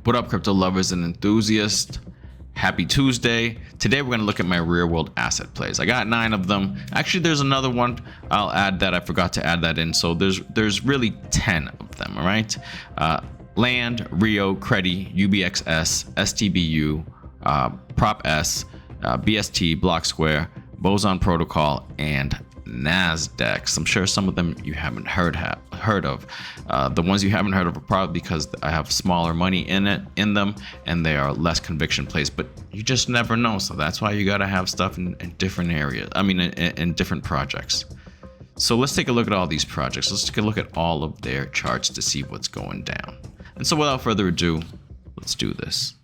What up, crypto lovers and enthusiasts? Happy Tuesday. Today we're going to look at my real world asset plays. I got 9 of them. Actually, there's another one I'll add that I forgot to add that in. So there's really 10 of them, all right? Land, Rio, Credi, Ubxs, Stbu, Prop S, BST, Block Square, Boson Protocol, and Nsdx. I'm sure some of them you haven't heard of. The ones you haven't heard of are probably because I have smaller money in them, and they are less conviction plays. But you just never know, so that's why you gotta have stuff in different areas. I mean, in different projects. So let's take a look at all these projects. Let's take a look at all of their charts to see what's going down. And so without further ado, let's do this.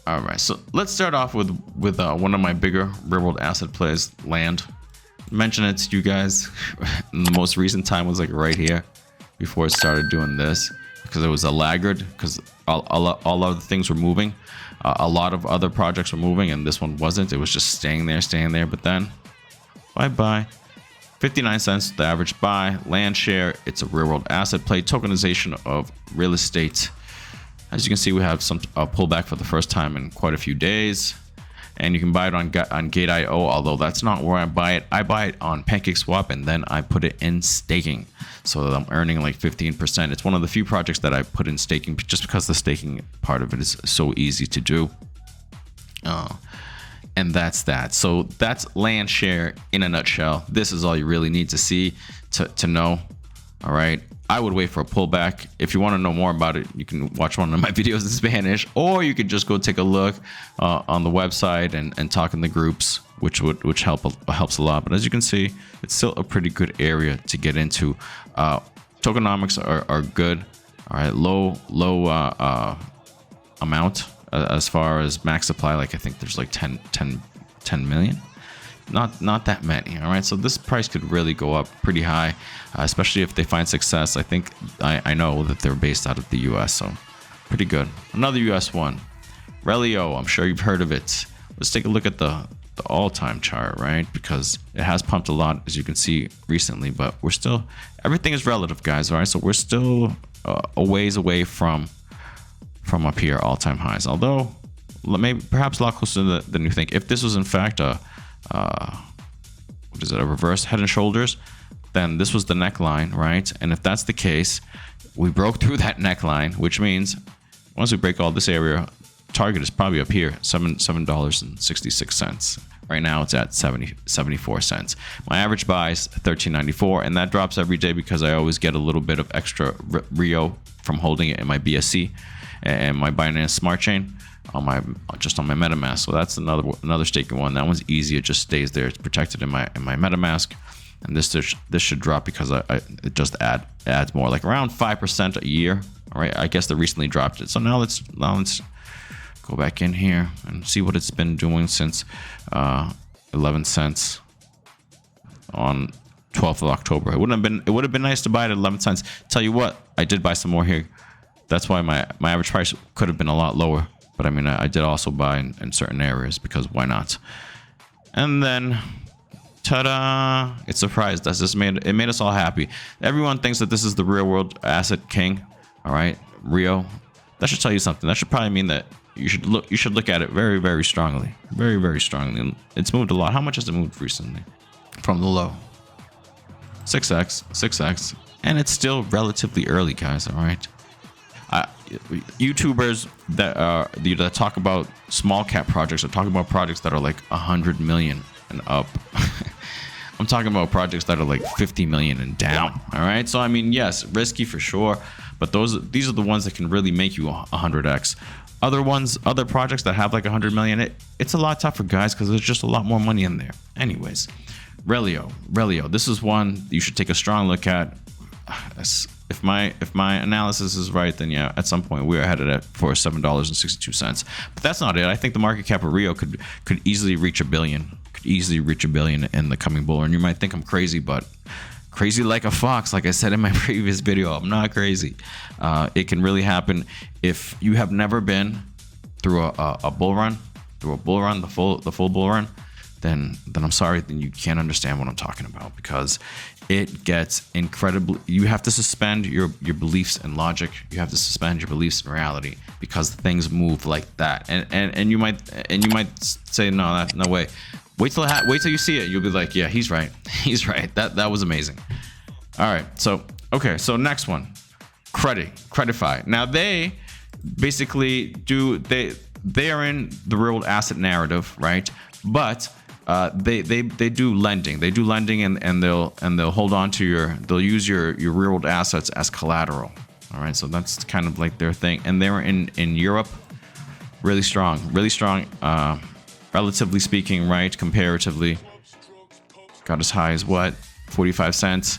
All right, so let's start off with one of my bigger real world asset plays, Land. Mention it to you guys. The most recent time was like right here before it started doing this, because it was a laggard, because all other things were moving. A lot of other projects were moving, and this one wasn't. It was just staying there. But then, bye. 59 cents, the average buy. Land share. It's a real world asset play. Tokenization of real estate. As you can see, we have some pullback for the first time in quite a few days, and you can buy it on Gate.io, although that's not where I buy it. I buy it on PancakeSwap, and then I put it in staking, so that I'm earning like 15%. It's one of the few projects that I put in staking, just because the staking part of it is so easy to do. And that's that. So that's Land share in a nutshell. This is all you really need to see to know. All right. I would wait for a pullback. If you want to know more about it, you can watch one of my videos in Spanish, or you could just go take a look on the website and talk in the groups, which helps a lot. But as you can see, it's still a pretty good area to get into. Tokenomics are good. All right, low amount as far as max supply. Like I think there's like 10 million. Not that many. All right, so this price could really go up pretty high, especially if they find success. I think I know that they're based out of the US, so pretty good. Another US one, Rio. I'm sure you've heard of it. Let's take a look at the all-time chart, right? Because it has pumped a lot, as you can see recently, but we're still, everything is relative, guys. All right, so we're still a ways away from up here, all-time highs, although maybe perhaps a lot closer than you think. If this was in fact what is it, a reverse head and shoulders, then this was the neckline, right? And if that's the case, we broke through that neckline, which means once we break all this area, target is probably up here, $7.66. Right now it's at 74 cents. My average buy is $13.94, and that drops every day because I always get a little bit of extra Rio from holding it in my BSC and my Binance Smart Chain on my MetaMask. So that's another staking one. That one's easy. It just stays there. It's protected in my MetaMask, and this should drop because it just adds more, like around 5% a year. All right, I guess they recently dropped it. So now let's go back in here and see what it's been doing since 11 cents on 12th of October. It would have been nice to buy it at 11 cents. Tell you what, I did buy some more here. That's why my average price could have been a lot lower. But I mean, I did also buy in certain areas because why not? And then, ta-da! It surprised us. It made us all happy. Everyone thinks that this is the real world asset king. All right, Rio. That should tell you something. That should probably mean that you should look at it very, very strongly. Very, very strongly. And it's moved a lot. How much has it moved recently? From the low. 6x. And it's still relatively early, guys. All right. YouTubers that talk about small cap projects are talking about projects that are like 100 million and up. I'm talking about projects that are like 50 million and down. All right, so I mean, yes, risky for sure, but these are the ones that can really make you 100x. Other projects that have like 100 million, it's a lot tougher, guys, because there's just a lot more money in there. Anyways, Rio, this is one you should take a strong look at. If my analysis is right, then yeah, at some point we are headed at for $7.62. But that's not it. I think the market cap of Rio could easily reach $1 billion. Could easily reach $1 billion in the coming bull run. You might think I'm crazy, but crazy like a fox, like I said in my previous video, I'm not crazy. It can really happen. If you have never been through a bull run, the full bull run, then I'm sorry, then you can't understand what I'm talking about, because it gets incredibly, you have to suspend your beliefs and logic. You have to suspend your beliefs in reality, because things move like that. And you might say, no way. Wait till you see it. You'll be like, yeah, he's right. He's right. That was amazing. All right. So, okay. So next one, Credify. Now they basically they are in the real world asset narrative, right? But they do lending. They do lending, and they'll hold on to they'll use your real world assets as collateral. All right. So that's kind of like their thing. And they're in Europe, really strong, relatively speaking, right? Comparatively, got as high as what, 45 cents.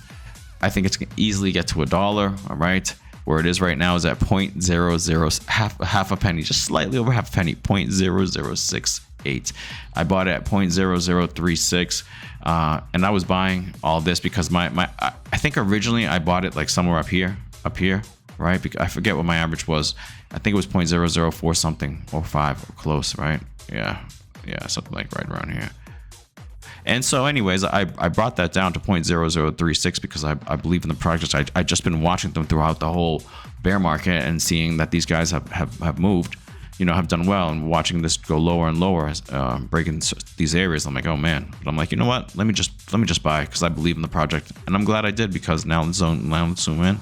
I think it's gonna easily get to $1. All right, where it is right now is at 0.00, half a penny, just slightly over half a penny, 0.0068. I bought it at 0.0036, and I was buying all this because I think originally I bought it like somewhere up here, right? Because I forget what my average was. I think it was 0.004 something, or 5, or close, right? Yeah, something like right around here. And so anyways, I brought that down to 0.0036 because I believe in the project. I just been watching them throughout the whole bear market and seeing that these guys have moved, have done well, and watching this go lower and lower, breaking these areas. I'm like, oh man. But I'm like, you know what? Let me just buy, because I believe in the project, and I'm glad I did, because now let's zoom in.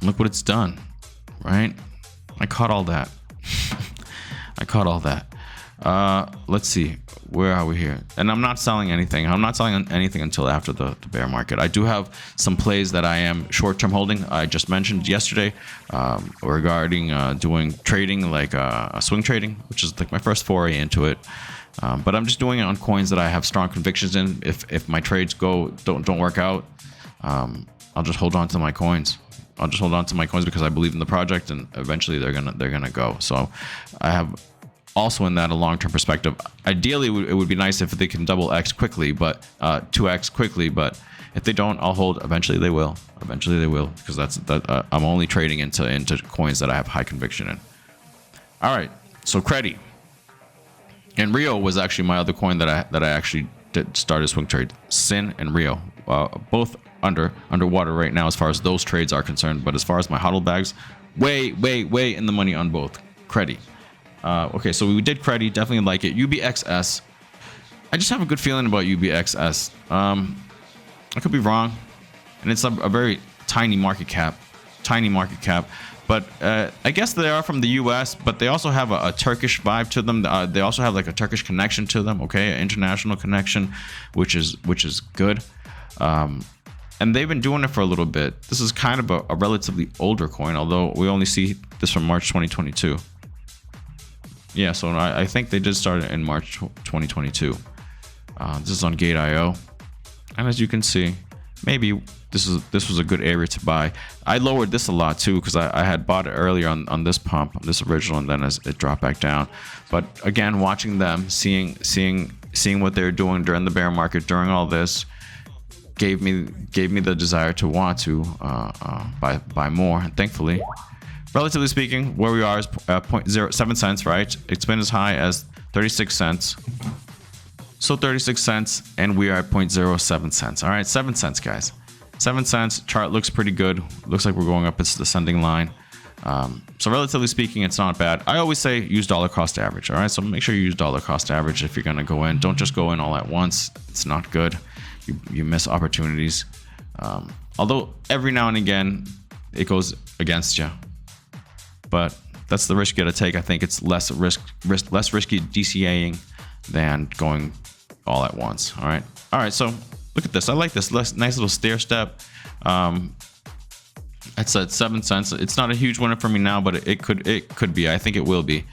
Look what it's done, right? I caught all that. Let's see, where are we here? And I'm not selling anything. I'm not selling anything until after the bear market. I do have some plays that I am short-term holding. I just mentioned yesterday regarding doing trading, like swing trading, which is like my first foray into it. But I'm just doing it on coins that I have strong convictions in. If my trades don't work out, I'll just hold on to my coins. Because I believe in the project, and eventually they're gonna go. So I have also in that a long-term perspective. Ideally, it would be nice if they can double X quickly, but 2X quickly. But if they don't, I'll hold. Eventually they will, because I'm only trading into coins that I have high conviction in. All right, so Credi and Rio was actually my other coin that I actually did start a swing trade. Sin and Rio, both underwater right now as far as those trades are concerned. But as far as my hodl bags, way in the money on both. Credi. Okay, so we did Credi, definitely like it. UBXS, I just have a good feeling about UBXS. I could be wrong, and it's a very tiny market cap, but I guess they are from the US, but they also have a Turkish vibe to them. They also have like a Turkish connection to them, okay, an international connection, which is good. And they've been doing it for a little bit. This is kind of a relatively older coin, although we only see this from March 2022. Yeah, so I think they did start it in March 2022. This is on Gate.io, and as you can see, maybe this was a good area to buy. I lowered this a lot too, because I had bought it earlier on this pump, this original, and then as it dropped back down. But again, watching them, seeing what they're doing during the bear market, during all this, gave me the desire to want to buy more. And thankfully, relatively speaking, where we are is 0.07 cents, right? It's been as high as 36 cents. So 36 cents, and we are at 0.07 cents. All right, 7 cents, guys. 7 cents. Chart looks pretty good. Looks like we're going up its descending line. So relatively speaking, it's not bad. I always say use dollar cost average. All right, so make sure you use dollar cost average if you're going to go in. Don't just go in all at once. It's not good. You miss opportunities. Although every now and again, it goes against you. But that's the risk you got to take. I think it's less risky DCAing than going all at once. All right. So look at this. I like this nice little stair step. It's at 7 cents. It's not a huge winner for me now, but it could be. I think it will be.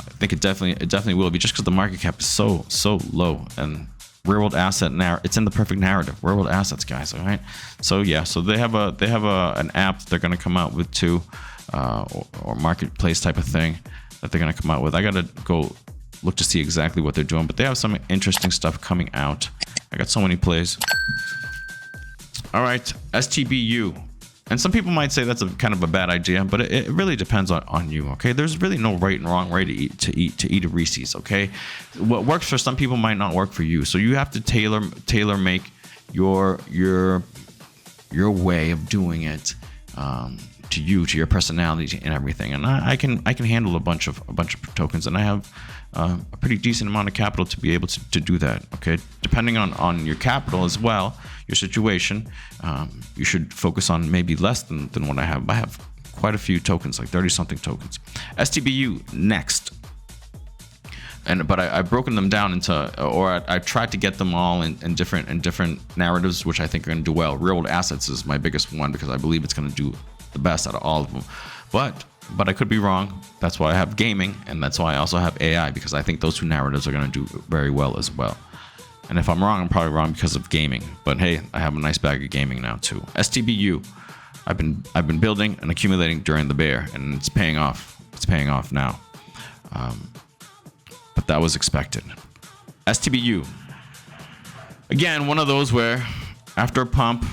I think it definitely will be, just because the market cap is so low, and real world asset it's in the perfect narrative. Real world assets, guys. All right. So yeah. So they have an app they're going to come out with too. Or marketplace type of thing that they're going to come out with. I got to go look to see exactly what they're doing, but they have some interesting stuff coming out. I got so many plays. All right, STBU. And some people might say that's a kind of a bad idea, but it really depends on you. Okay, there's really no right and wrong way to eat a Reese's. Okay, what works for some people might not work for you. So you have to tailor make your way of doing it to you, to your personality and everything. And I can handle a bunch of tokens, and I have a pretty decent amount of capital to be able to do that. Okay, depending on your capital as well, your situation, you should focus on maybe less than what I have. I have quite a few tokens, like 30 something tokens. STBU next. But I've broken them down into, or I tried to get them all in different narratives, which I think are going to do well. Real world assets is my biggest one because I believe it's going to do the best out of all of them. But I could be wrong. That's why I have gaming, and that's why I also have AI, because I think those two narratives are going to do very well as well. And if I'm wrong, I'm probably wrong because of gaming. But hey, I have a nice bag of gaming now too. STBU, I've been building and accumulating during the bear, and it's paying off. It's paying off now. But that was expected. STBU, again, one of those where after a pump,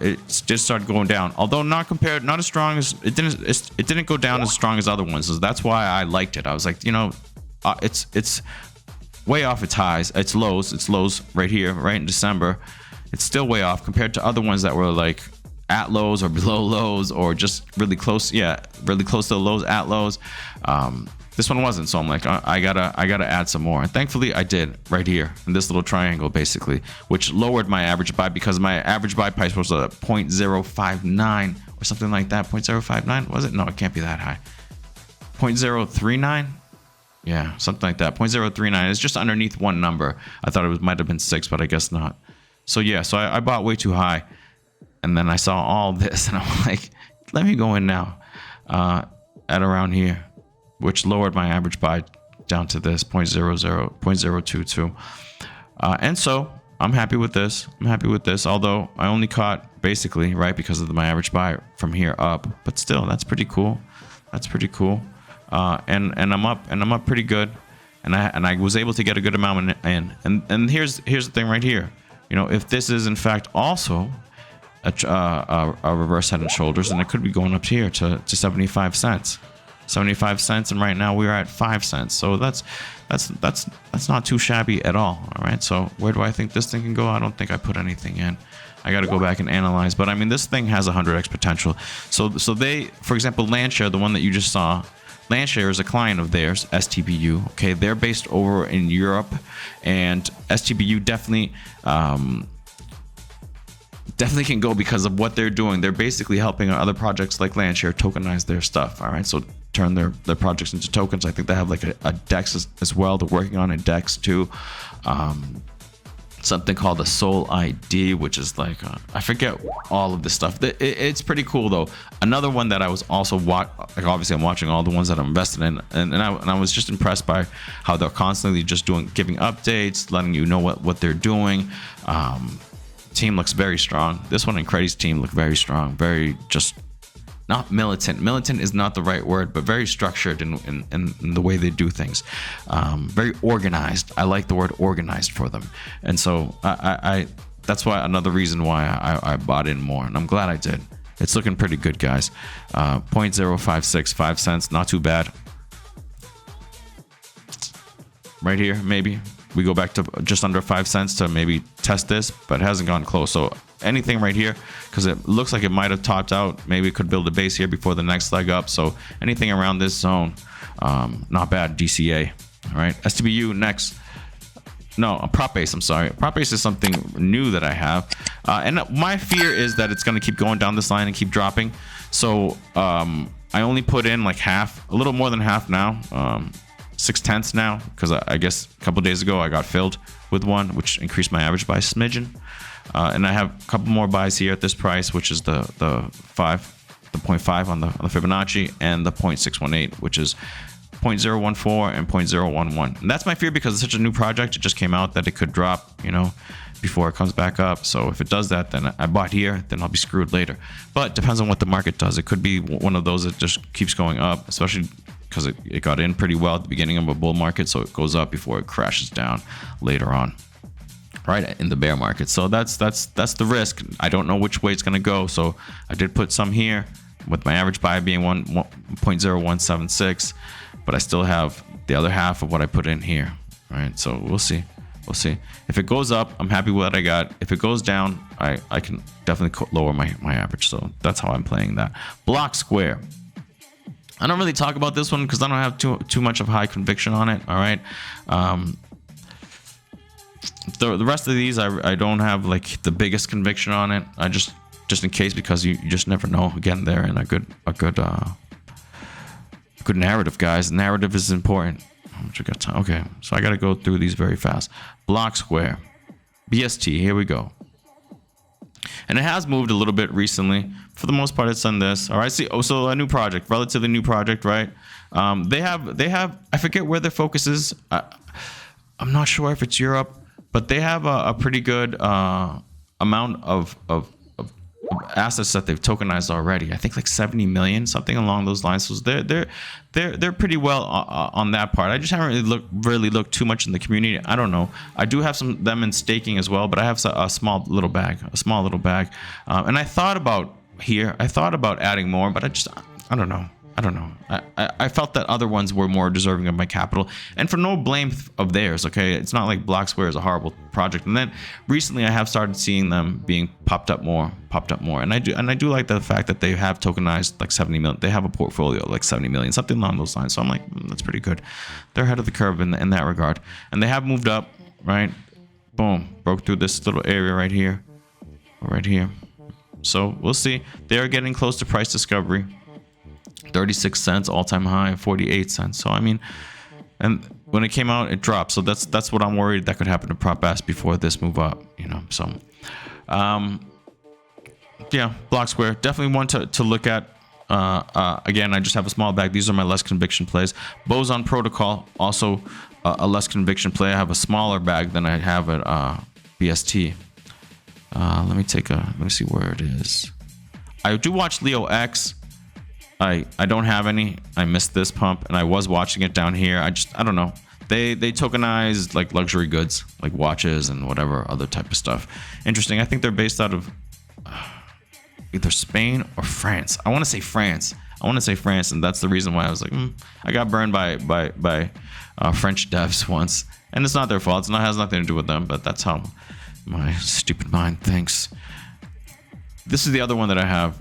it just started going down. Although not as strong as it didn't go down as strong as other ones. So that's why I liked it. I was like, you know, it's way off its highs, its lows right here, right in December. It's still way off compared to other ones that were like at lows or below lows, or just really close. Yeah, really close to the lows, at lows. This one wasn't, so I'm like, I gotta add some more, and thankfully I did right here in this little triangle, basically, which lowered my average buy because my average buy price was a 0.059 or something like that. 0.059 was it? No, it can't be that high. 0.039. Yeah, something like that. 0.039 is just underneath one number. I thought it might have been 6, but I guess not. So yeah, so I bought way too high, and then I saw all this, and I'm like, let me go in now at around here, which lowered my average buy down to this 0.022. And so I'm happy with this. Although I only caught basically right because of my average buy from here up, but still, that's pretty cool. And I'm up pretty good, and I was able to get a good amount in. And here's the thing right here. You know, if this is in fact also a reverse head and shoulders, then it could be going up here to 75 cents. 75 cents, and right now we're at 5 cents. So that's not too shabby at all. All right. So where do I think this thing can go? I don't think I put anything in. I got to go back and analyze. But I mean, this thing has 100x potential. So they, for example, Landshare, the one that you just saw, Landshare is a client of theirs, STBU. Okay, they're based over in Europe, and STBU definitely can go because of what they're doing. They're basically helping other projects like Landshare tokenize their stuff. All right, so turn their projects into tokens. I think they have like a DEX as well. They're working on a DEX too. Something called a Soul ID, which is like I forget all of this stuff. It's pretty cool though. Another one that I was also obviously I'm watching all the ones that I'm invested in, and I was just impressed by how they're constantly just giving updates, letting you know what they're doing. Team looks very strong. This one in Credi's team looked very strong, very just not militant. Militant is not the right word, but very structured in the way they do things. Very organized. I like the word organized for them. And so I that's why another reason why I bought in more. And I'm glad I did. It's looking pretty good, guys. 0.0565 cents. Not too bad. Right here, maybe. We go back to just under 5 cents to maybe test this, but it hasn't gone close. So anything right here, because it looks like it might have topped out. Maybe it could build a base here before the next leg up. So anything around this zone, not bad. DCA. All right. STBU next. No, a prop base. I'm sorry. Prop base is something new that I have. And my fear is that it's going to keep going down this line and keep dropping. So I only put in like half, a little more than half now. 0.6 now, because I guess a couple days ago I got filled with one, which increased my average by a smidgen. And I have a couple more buys here at this price, which is the 0.5 on the Fibonacci, and the 0.618, which is 0.014 and 0.011. And that's my fear because it's such a new project. It just came out that it could drop, you know, before it comes back up. So if it does that, then I bought here, then I'll be screwed later. But depends on what the market does. It could be one of those that just keeps going up, especially because it got in pretty well at the beginning of a bull market, so it goes up before it crashes down later on. right in the bear market. So that's the risk. I don't know which way it's going to go. So I did put some here with my average buy being 1.0176, but I still have the other half of what I put in here, right? So we'll see. We'll see. If it goes up, I'm happy with what I got. If it goes down, I can definitely lower my average. So that's how I'm playing that. Block Square. I don't really talk about this one because I don't have too much of high conviction on it. All right. The rest of these, I don't have like the biggest conviction on it. I just in case, because you just never know. Again, they're in a good narrative, guys. Narrative is important. How much I got time? Okay, so I got to go through these very fast. Block Square, BST. Here we go. And it has moved a little bit recently. For the most part, it's done this. All right. See, so a new project, relatively new project, right? They have. I forget where their focus is. I'm not sure if it's Europe, but they have a pretty good amount of assets that they've tokenized already. I think like 70 million, something along those lines. So they're pretty well on that part. I just haven't really looked too much in the community. I don't know. I do have them in staking as well, but I have a small little bag, and I thought about adding more, but I don't know. I felt that other ones were more deserving of my capital, and for no blame of theirs. Okay, it's not like Block Square is a horrible project. And then recently, I have started seeing them being popped up more, and I do like the fact that they have tokenized like 70 million. They have a portfolio like 70 million, something along those lines. So I'm like, that's pretty good. They're ahead of the curve in that regard, and they have moved up. Right, boom, broke through this little area right here. So we'll see. They are getting close to price discovery. 36 cents all-time high, 48 cents. So I mean, and when it came out, it dropped. So that's what I'm worried that could happen to Prop S before this move up, you know. So yeah, Block Square, definitely one to look at. Again, I just have a small bag. These are my less conviction plays. Boson Protocol, also a less conviction play. I have a smaller bag than I have at BST. Let me see where it is. I do watch Leo X. I don't have any. I missed this pump, and I was watching it down here. I don't know. They tokenize like luxury goods, like watches and whatever other type of stuff. Interesting. I think they're based out of either Spain or France. I want to say France, and that's the reason why I was like, I got burned by French devs once, and it's not their fault. It has nothing to do with them, but that's how my stupid mind thinks. This is the other one that I have.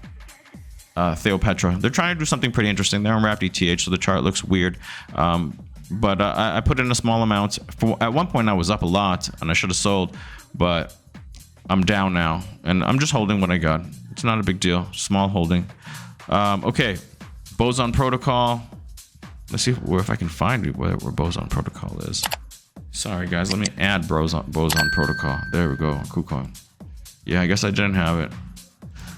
Theo. They're trying to do something pretty interesting. They're on wrapped ETH, so the chart looks weird. But I put in a small amount. At one point, I was up a lot, and I should have sold, but I'm down now, and I'm just holding what I got. It's not a big deal. Small holding. Okay, Boson Protocol. Let's see if I can find where Boson Protocol is. Sorry, guys. Let me add Boson Protocol. There we go. KuCoin. Yeah, I guess I didn't have it.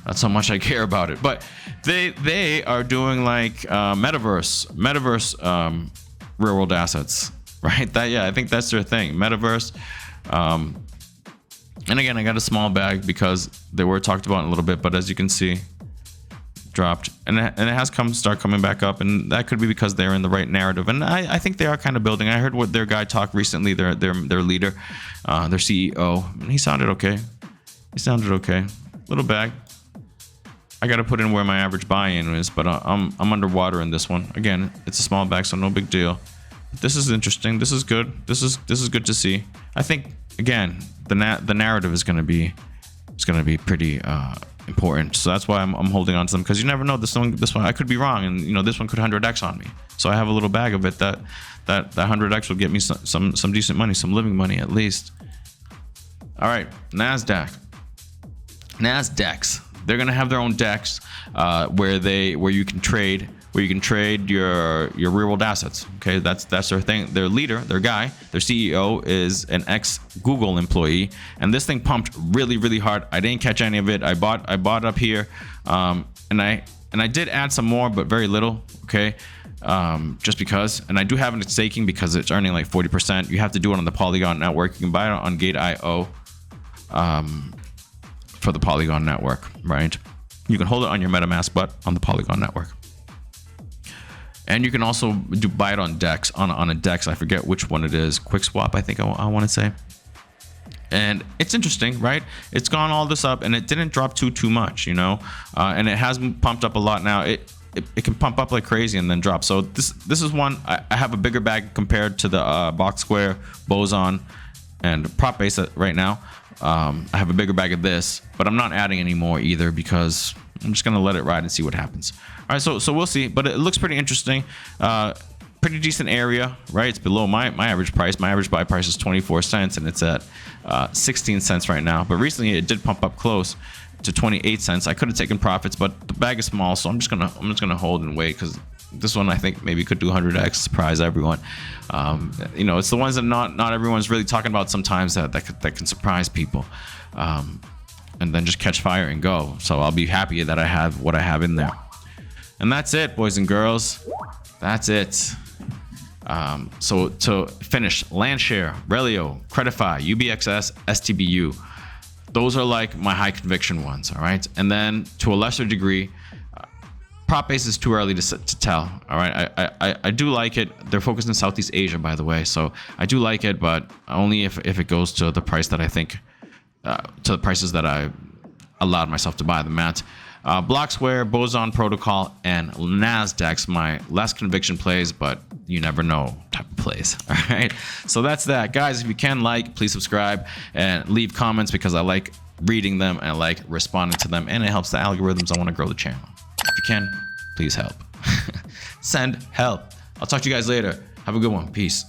That's how much I care about it. But they are doing like metaverse real world assets, right? I think that's their thing. Metaverse. And again, I got a small bag because they were talked about in a little bit, but as you can see, dropped, and it has start coming back up, and that could be because they're in the right narrative. And I think they are kind of building. I heard what their guy talk recently, their leader, their CEO, and he sounded okay. Little bag. I got to put in where my average buy-in is, but I'm underwater in this one. Again, it's a small bag, so no big deal. This is interesting. This is good. This is good to see. I think again, the narrative is going to be pretty important. So that's why I'm holding on to them, because you never know. This one I could be wrong, and you know this one could 100x on me. So I have a little bag of it that 100x will get me some decent money, some living money at least. All right, Nasdaqs. They're gonna have their own DEX where you can trade your real world assets. Okay, that's their thing. Their leader, their guy, their CEO is an ex-Google employee, and this thing pumped really hard. I didn't catch any of it. I bought up here, and I did add some more, but very little. Okay, just because. And I do have it in staking because it's earning like 40%. You have to do it on the Polygon network. You can buy it on Gate.io. For the Polygon network, right? You can hold it on your MetaMask, but on the Polygon network. And you can also buy it on DEX, on a DEX. I forget which one it is. QuickSwap, I think I want to say. And it's interesting, right? It's gone all this up and it didn't drop too much, you know, and it has pumped up a lot now. It can pump up like crazy and then drop. So this is one I have a bigger bag compared to the Box Square, Boson, and Prop Base right now. I have a bigger bag of this, but I'm not adding any more either because I'm just gonna let it ride and see what happens. All right, so we'll see, but it looks pretty interesting. Pretty decent area, right? It's below my average price. My average buy price is 24 cents, and it's at 16 cents right now. But recently, it did pump up close to 28 cents. I could have taken profits, but the bag is small, so I'm just gonna hold and wait because this one I think maybe could do 100x, surprise everyone. You know, it's the ones that not everyone's really talking about sometimes that can surprise people, and then just catch fire and go. So I'll be happy that I have what I have in there. And that's it, boys and girls. That's it. So to finish, Landshare, Relio, Credify, UBXS, STBU. Those are like my high conviction ones, all right? And then to a lesser degree, Prop Base is too early to tell, all right? I do like it. They're focused in Southeast Asia, by the way, so I do like it, but only if it goes to the price that I think, to the prices that I allowed myself to buy them at. Block Square, Boson Protocol, and Nsdx, my less conviction plays, but you never know type of plays. All right, so that's that, guys. If you can, please subscribe and leave comments because I like reading them and I like responding to them, and it helps the algorithms. I want to grow the channel. If you can, please help. Send help. I'll talk to you guys later. Have a good one. Peace.